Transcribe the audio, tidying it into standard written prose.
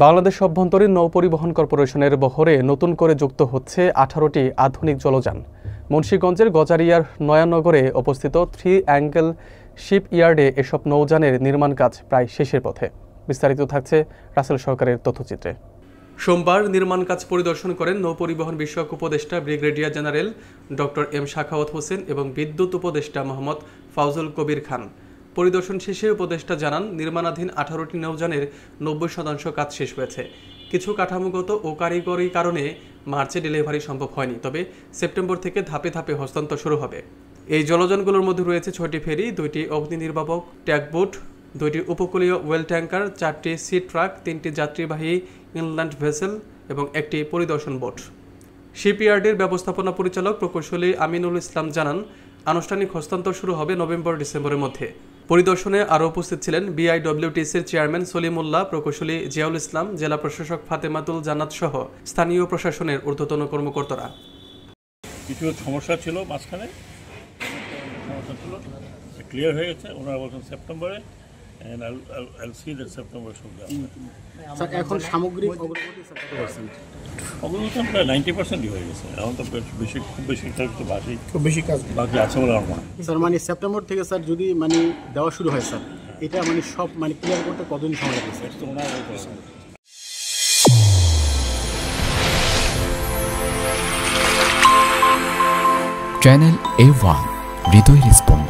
বাংলাদেশ অভ্যন্তরীণ নৌ পরিবহন কর্পোরেশনের বহরে নতুন করে যুক্ত হচ্ছে 18টি আধুনিক জলযান। মুন্সিগঞ্জের গজারিয়ার নয়ানগরে অবস্থিত 3 অ্যাঙ্গেল শিপইয়ার্ডে এসব নৌযানের নির্মাণ কাজ প্রায় শেষের পথে। বিস্তারিত থাকছে রাসেল সরকারের তথ্যচিত্রে। সোমবার নির্মাণ কাজ পরিদর্শন করেন নৌ পরিবহন বিষয়ক উপদেষ্টা brigadier general doctor M Shakhawat Hossain এবং বিদ্যুৎ উপদেষ্টা মোহাম্মদ ফাউজুল কবির খান। পরিদর্শন শেষে উপদেষ্টা জানান, নির্মাণাধীন 18টি নৌযানের 90% কাজ শেষ হয়েছে। কিছু কাঠামোগত ও কারিগরি কারণে মার্চে ডেলিভারি সম্ভব হয়নি, তবে সেপ্টেম্বর থেকে ধাপে ধাপে হস্তান্তর শুরু হবে। এই জলযানগুলোর মধ্যে রয়েছে 6টি ফেরি, 2টি অগ্নি নির্বাপক ট্যাগবোট, 2টি উপকূলীয় ওয়েল ট্যাঙ্কার, 4টি সি ট্রাক, 3টি যাত্রীবাহী ইনল্যান্ড ভেসেল এবং 1টি পরিদর্শন বোট। শিপইয়ার্ডের ব্যবস্থাপনা পরিচালক প্রকৌশলী আমিনুল ইসলাম জানান, আনুষ্ঠানিক হস্তান্তর শুরু হবে নভেম্বর-ডিসেম্বরের মধ্যে। পরিদর্শনে আরও উপস্থিত ছিলেন বিআইডব্লিউটিসির চেয়ারম্যান সলিমুল্লাহ, প্রকৌশলী জিয়াউল ইসলাম, জেলা প্রশাসক ফাতেমাতুল জান্নাত সহ স্থানীয় প্রশাসনের ঊর্ধ্বতন কর্মকর্তারা। কিছু সমস্যা ছিল, মাঝখানে সমস্যা ছিল, ক্লিয়ার হয়ে গেছে। ওনারা বলছেন সেপ্টেম্বরে, এখন সামগ্রিক অগ্রগতি প্রায় 90% হয়ে গেছে। এখন তো খুব বেশি কাজ বাকি আছে বলে আমার মনে হয়। স্যার মানে সেপ্টেম্বর থেকে স্যার যদি মানে দেওয়া শুরু হয় স্যার, এটা মানে সব মানে ক্লিয়ার করতে কতদিন সময় লাগবে স্যার? চ্যানেল A1 হৃদয় রেসপন্স।